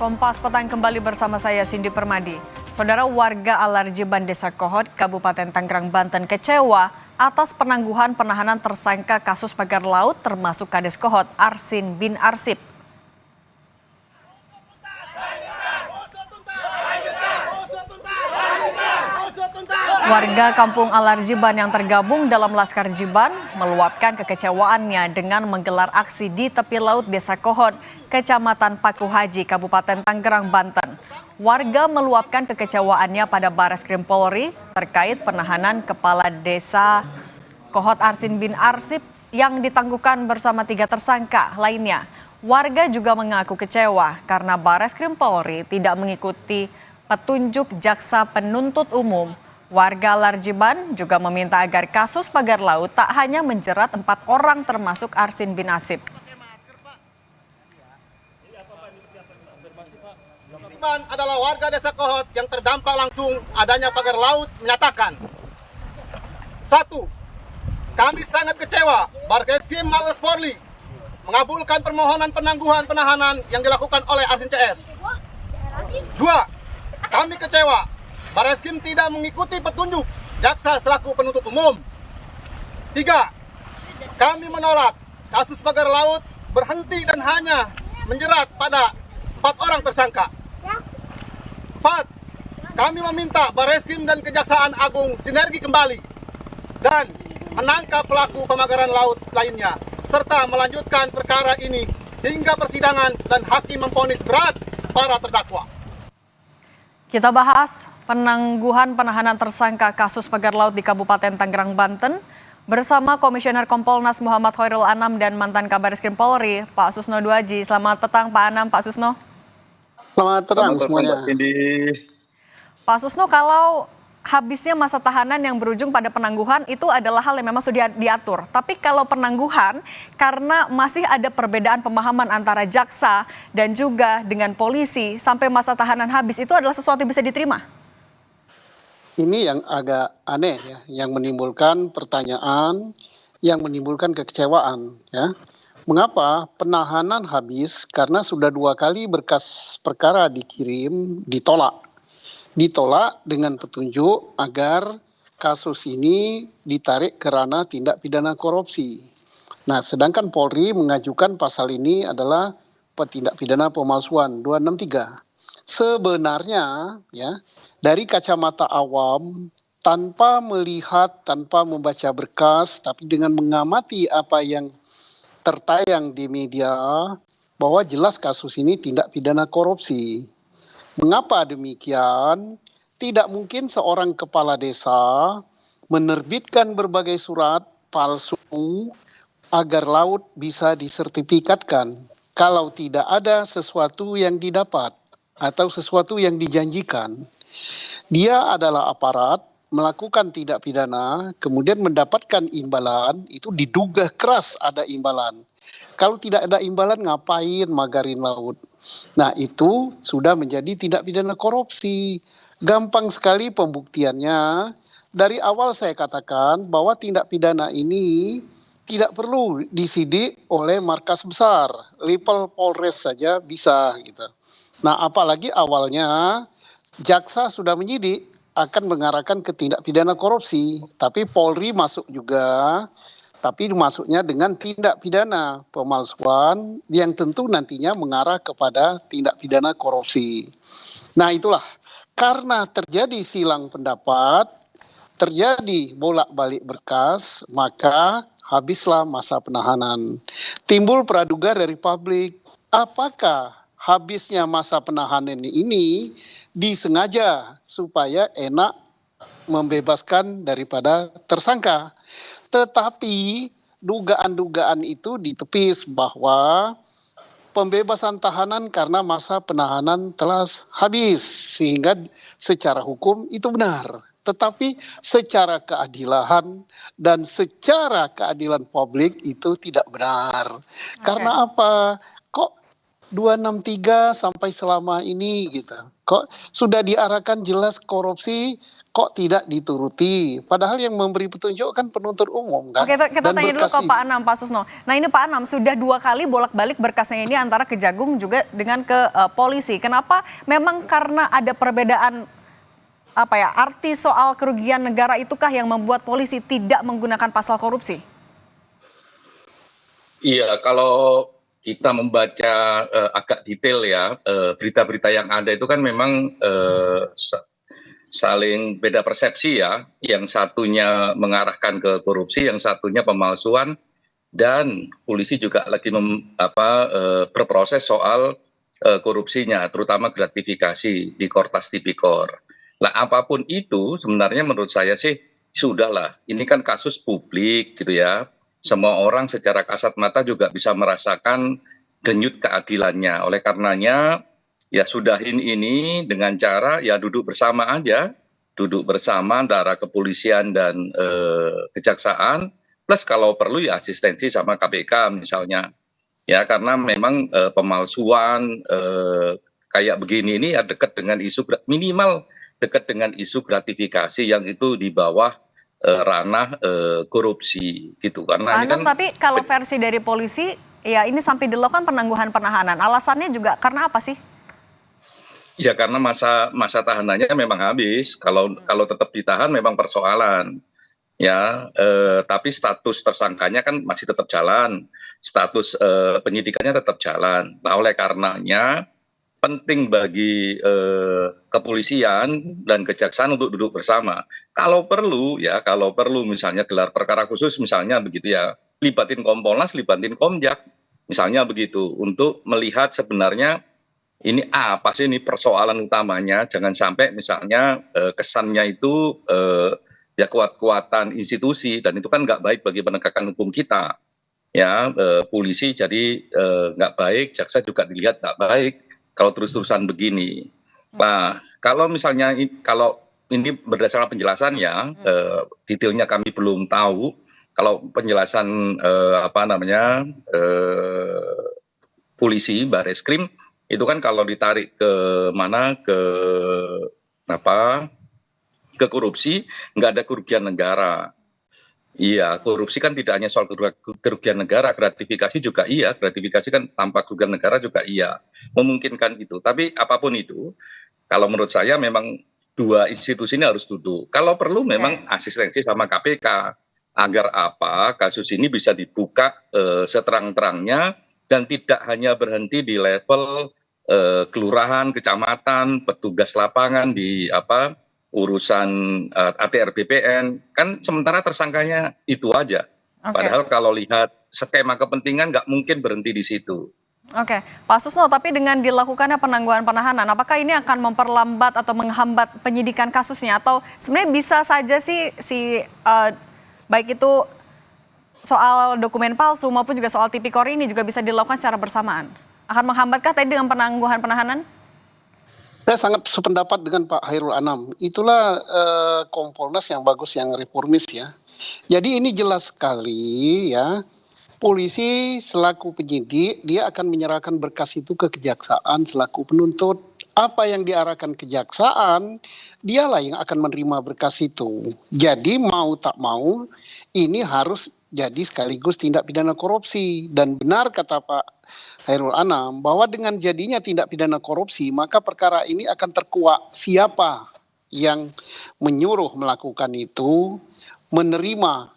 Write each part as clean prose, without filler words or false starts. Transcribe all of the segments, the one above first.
Kompas Petang kembali bersama saya Cindy Permadi. Saudara warga Alarjiban Desa Kohot, Kabupaten Tangerang, Banten kecewa atas penangguhan penahanan tersangka kasus pagar laut termasuk Kades Kohot Arsin bin Arsip. Warga kampung Alarjiban yang tergabung dalam Laskar Jiban meluapkan kekecewaannya dengan menggelar aksi di tepi laut Desa Kohot, Kecamatan Paku Haji, Kabupaten Tangerang, Banten. Warga meluapkan kekecewaannya pada Bareskrim Polri terkait penahanan Kepala Desa Kohot Arsin bin Arsip yang ditangguhkan bersama 3 tersangka lainnya. Warga juga mengaku kecewa karena Bareskrim Polri tidak mengikuti petunjuk jaksa penuntut umum. Warga Alarjiban juga meminta agar kasus pagar laut tak hanya menjerat 4 orang termasuk Arsin bin Arsip. Adalah warga Desa Kohot yang terdampak langsung adanya pagar laut menyatakan 1. Kami sangat kecewa Bareskrim Mabes Polri mengabulkan permohonan penangguhan penahanan yang dilakukan oleh Arsin CS. 2. Kami kecewa Bareskrim tidak mengikuti petunjuk jaksa selaku penuntut umum. 3. Kami menolak kasus pagar laut berhenti dan hanya menjerat pada 4 orang tersangka. 4. Kami meminta Bareskrim dan Kejaksaan Agung sinergi kembali dan menangkap pelaku pemagaran laut lainnya serta melanjutkan perkara ini hingga persidangan dan hakim memvonis berat para terdakwa. Kita bahas penangguhan penahanan tersangka kasus pagar laut di Kabupaten Tangerang, Banten bersama Komisioner Kompolnas Muhammad Khairul Anam dan mantan Kabareskrim Polri, Pak Susno Duaji. Selamat petang Pak Anam, Pak Susno. Selamat petang semuanya. Pak Susno, kalau habisnya masa tahanan yang berujung pada penangguhan itu adalah hal yang memang sudah diatur. Tapi kalau penangguhan karena masih ada perbedaan pemahaman antara jaksa dan juga dengan polisi sampai masa tahanan habis, itu adalah sesuatu yang bisa diterima? Ini yang agak aneh ya, yang menimbulkan pertanyaan, yang menimbulkan kekecewaan ya. Mengapa penahanan habis? Karena sudah 2 kali berkas perkara dikirim, ditolak dengan petunjuk agar kasus ini ditarik ke ranah tindak pidana korupsi. Nah, sedangkan Polri mengajukan pasal ini adalah tindak pidana pemalsuan 263. Sebenarnya ya, dari kacamata awam, tanpa melihat, tanpa membaca berkas, tapi dengan mengamati apa yang tertayang di media, bahwa jelas kasus ini tindak pidana korupsi. Mengapa demikian? Tidak mungkin seorang kepala desa menerbitkan berbagai surat palsu agar laut bisa disertifikatkan kalau tidak ada sesuatu yang didapat atau sesuatu yang dijanjikan. Dia adalah aparat melakukan tindak pidana, kemudian mendapatkan imbalan, itu diduga keras ada imbalan. Kalau tidak ada imbalan, ngapain magarin laut? Nah, itu sudah menjadi tindak pidana korupsi. Gampang sekali pembuktiannya. Dari awal saya katakan bahwa tindak pidana ini tidak perlu disidik oleh markas besar. Level Polres saja bisa gitu. Nah, apalagi awalnya jaksa sudah menyidik akan mengarahkan ke tindak pidana korupsi. Tapi Polri masuk juga. Tapi masuknya dengan tindak pidana pemalsuan yang tentu nantinya mengarah kepada tindak pidana korupsi. Nah, itulah karena terjadi silang pendapat, terjadi bolak-balik berkas, maka habislah masa penahanan. Timbul praduga dari publik, apakah habisnya masa penahanan ini disengaja supaya enak membebaskan daripada tersangka. Tetapi dugaan-dugaan itu ditepis bahwa pembebasan tahanan karena masa penahanan telah habis, sehingga secara hukum itu benar. Tetapi secara keadilan dan secara keadilan publik itu tidak benar. Karena apa? Kok 263 sampai selama ini gitu? Kok sudah diarahkan jelas korupsi, kok tidak dituruti? Padahal yang memberi petunjuk kan penuntut umum kan. Oke, kita Dan tanya dulu berkas ke Pak Anam, Pak Susno. Nah ini Pak Anam, sudah 2 kali bolak-balik berkasnya ini antara Kejagung juga dengan ke polisi. Kenapa? Memang karena ada perbedaan arti soal kerugian negara itukah yang membuat polisi tidak menggunakan pasal korupsi? Iya, kalau kita membaca agak detail ya, berita-berita yang ada itu kan memang saling beda persepsi ya. Yang satunya mengarahkan ke korupsi, yang satunya pemalsuan, dan polisi juga lagi berproses soal korupsinya, terutama gratifikasi di Kortas Tipikor. Nah, apapun itu sebenarnya menurut saya sih sudahlah. Ini kan kasus publik gitu ya. Semua orang secara kasat mata juga bisa merasakan denyut keadilannya. Oleh karenanya ya sudahin ini dengan cara ya duduk bersama aja, duduk bersama antara kepolisian dan kejaksaan, plus kalau perlu ya asistensi sama KPK misalnya. Ya karena memang pemalsuan kayak begini ini ya dekat dengan isu minimal dekat dengan isu gratifikasi yang itu di bawah ranah korupsi gitu karena ini kan. Tapi kalau versi dari polisi ya ini sampai dilakukan penangguhan penahanan. Alasannya juga karena apa sih? Ya karena masa tahanannya memang habis. Kalau tetap ditahan memang persoalan. Ya, tapi status tersangkanya kan masih tetap jalan. Status penyidikannya tetap jalan. Nah, oleh karenanya penting bagi kepolisian dan kejaksaan untuk duduk bersama. Kalau perlu misalnya gelar perkara khusus misalnya begitu ya, libatin Kompolnas, libatin Komjak, misalnya begitu, untuk melihat sebenarnya ini apa sih ini persoalan utamanya. Jangan sampai misalnya kesannya itu ya kuat-kuatan institusi, dan itu kan nggak baik bagi penegakan hukum kita. Ya, polisi jadi nggak baik, jaksa juga dilihat nggak baik kalau terus-terusan begini. Nah, kalau misalnya kalau ini berdasarkan penjelasan ya, detailnya kami belum tahu. Kalau penjelasan polisi, Bareskrim itu kan kalau ditarik ke mana ke korupsi nggak ada kerugian negara. Iya, korupsi kan tidak hanya soal kerugian negara, gratifikasi juga iya, gratifikasi kan tanpa kerugian negara juga iya, memungkinkan itu. Tapi apapun itu, kalau menurut saya memang dua institusi ini harus duduk. Kalau perlu memang asistensi sama KPK, agar apa kasus ini bisa dibuka seterang-terangnya dan tidak hanya berhenti di level kelurahan, kecamatan, petugas lapangan di urusan ATR BPN, kan sementara tersangkanya itu aja. Padahal kalau lihat skema kepentingan nggak mungkin berhenti di situ. Oke, Pak Susno, tapi dengan dilakukannya penangguhan penahanan, apakah ini akan memperlambat atau menghambat penyidikan kasusnya? Atau sebenarnya bisa saja sih baik itu soal dokumen palsu maupun juga soal tipikor ini juga bisa dilakukan secara bersamaan? Akan menghambatkah tadi dengan penangguhan penahanan? Saya sangat sependapat dengan Pak Hairul Anam. Itulah Kompolnas yang bagus, yang reformis ya. Jadi ini jelas sekali ya, polisi selaku penyidik, dia akan menyerahkan berkas itu ke kejaksaan selaku penuntut. Apa yang diarahkan kejaksaan, dialah yang akan menerima berkas itu. Jadi mau tak mau, ini harus jadi sekaligus tindak pidana korupsi. Dan benar kata Pak Hairul Anam bahwa dengan jadinya tindak pidana korupsi, maka perkara ini akan terkuak siapa yang menyuruh melakukan itu, menerima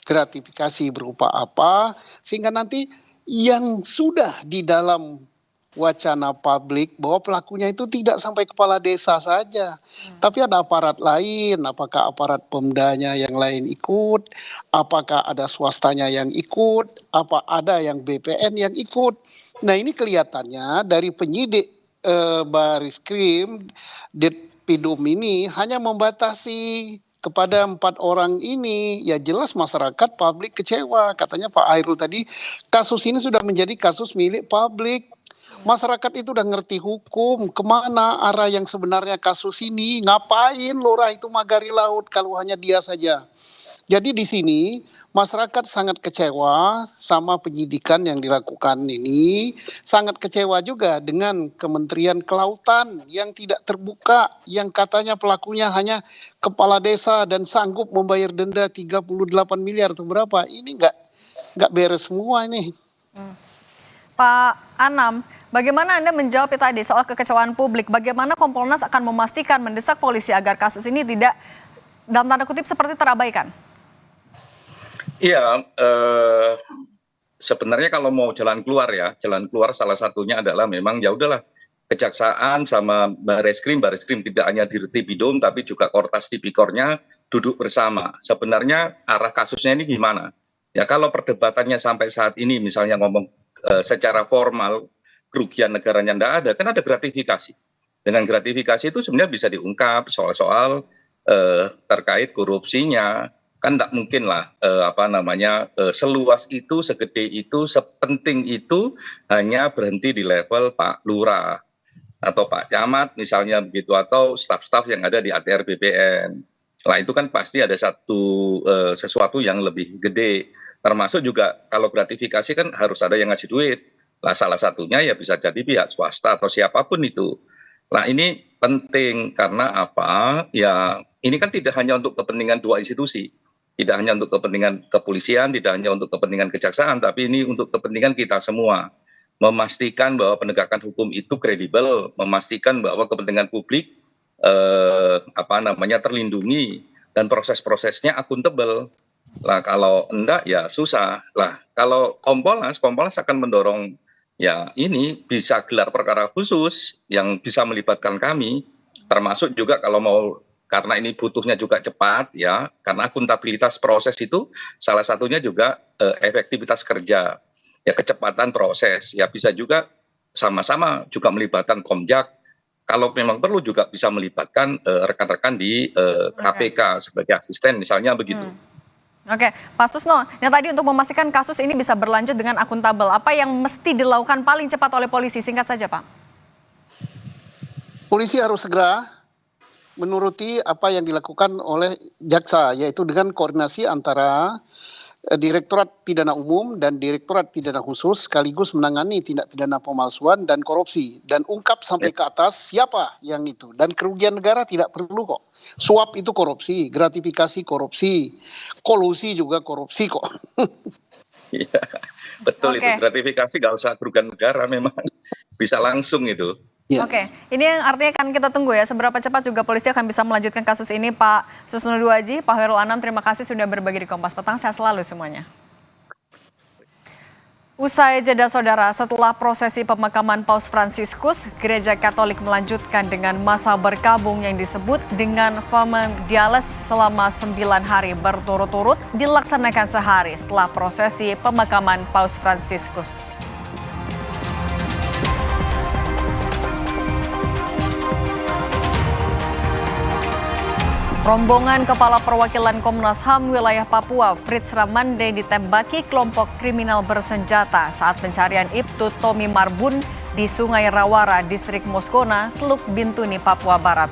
gratifikasi berupa apa, sehingga nanti yang sudah di dalam wacana publik bahwa pelakunya itu tidak sampai kepala desa saja, tapi ada aparat lain. Apakah aparat Pemdanya yang lain ikut, apakah ada swastanya yang ikut, apa ada yang BPN yang ikut. Nah ini kelihatannya dari penyidik Bareskrim Ditpidum ini hanya membatasi kepada 4 orang ini. Ya jelas masyarakat publik kecewa. Katanya Pak Hairul tadi, kasus ini sudah menjadi kasus milik publik. Masyarakat itu udah ngerti hukum, kemana arah yang sebenarnya kasus ini, ngapain lurah itu magari laut kalau hanya dia saja Jadi di sini masyarakat sangat kecewa sama penyidikan yang dilakukan ini, sangat kecewa juga dengan Kementerian Kelautan yang tidak terbuka, yang katanya pelakunya hanya kepala desa dan sanggup membayar denda 38 miliar atau berapa. Ini nggak beres semua ini. Pak Anam, bagaimana Anda menjawab tadi soal kekecewaan publik? Bagaimana Kompolnas akan memastikan mendesak polisi agar kasus ini tidak dalam tanda kutip seperti terabaikan? Iya, sebenarnya kalau mau jalan keluar salah satunya adalah memang ya udahlah Kejaksaan sama Bareskrim tidak hanya di Tipidum tapi juga Kortas Tipikornya duduk bersama. Sebenarnya arah kasusnya ini gimana? Ya kalau perdebatannya sampai saat ini misalnya ngomong secara formal kerugian negaranya tidak ada, kan ada gratifikasi. Dengan gratifikasi itu sebenarnya bisa diungkap soal-soal terkait korupsinya. Kan tidak mungkin lah seluas itu, segede itu, sepenting itu hanya berhenti di level Pak Lurah atau Pak Camat misalnya begitu, atau staf-staf yang ada di ATR BPN. Nah itu kan pasti ada sesuatu yang lebih gede, termasuk juga kalau gratifikasi kan harus ada yang ngasih duit. Nah salah satunya ya bisa jadi pihak swasta atau siapapun itu. Nah ini penting karena apa? Ya ini kan tidak hanya untuk kepentingan dua institusi. Tidak hanya untuk kepentingan kepolisian, tidak hanya untuk kepentingan kejaksaan, tapi ini untuk kepentingan kita semua. Memastikan bahwa penegakan hukum itu kredibel, memastikan bahwa kepentingan publik terlindungi dan proses-prosesnya akuntabel. Lah kalau enggak ya susah. Lah kalau Kompolnas akan mendorong ya ini bisa gelar perkara khusus yang bisa melibatkan kami, termasuk juga kalau mau, karena ini butuhnya juga cepat ya, karena akuntabilitas proses itu salah satunya juga efektivitas kerja, ya kecepatan proses, ya bisa juga sama-sama juga melibatkan Komjak, kalau memang perlu juga bisa melibatkan rekan-rekan di KPK sebagai asisten misalnya begitu. Oke, Pak Susno, yang tadi untuk memastikan kasus ini bisa berlanjut dengan akuntabel, apa yang mesti dilakukan paling cepat oleh polisi? Singkat saja, Pak. Polisi harus segera menuruti apa yang dilakukan oleh jaksa, yaitu dengan koordinasi antara Direktorat Pidana Umum dan Direktorat Pidana Khusus sekaligus menangani tindak pidana pemalsuan dan korupsi, dan ungkap sampai ke atas siapa yang itu, dan kerugian negara tidak perlu kok. Suap itu korupsi, gratifikasi korupsi, kolusi juga korupsi kok. Iya, betul. Itu gratifikasi nggak usah kerugian negara, memang bisa langsung itu. Ya. Oke, ini yang artinya kan kita tunggu ya, seberapa cepat juga polisi akan bisa melanjutkan kasus ini. Pak Susno Duaji, Pak Hoerul Anam, terima kasih sudah berbagi di Kompas Petang, sehat selalu semuanya. Usai jeda saudara, setelah prosesi pemakaman Paus Fransiskus, Gereja Katolik melanjutkan dengan masa berkabung yang disebut dengan Famem Diales selama 9 hari berturut-turut dilaksanakan sehari setelah prosesi pemakaman Paus Fransiskus. Rombongan Kepala Perwakilan Komnas HAM wilayah Papua, Fritz Ramande, ditembaki kelompok kriminal bersenjata saat pencarian Ibtu Tommy Marbun di Sungai Rawara, Distrik Moskona, Teluk Bintuni, Papua Barat.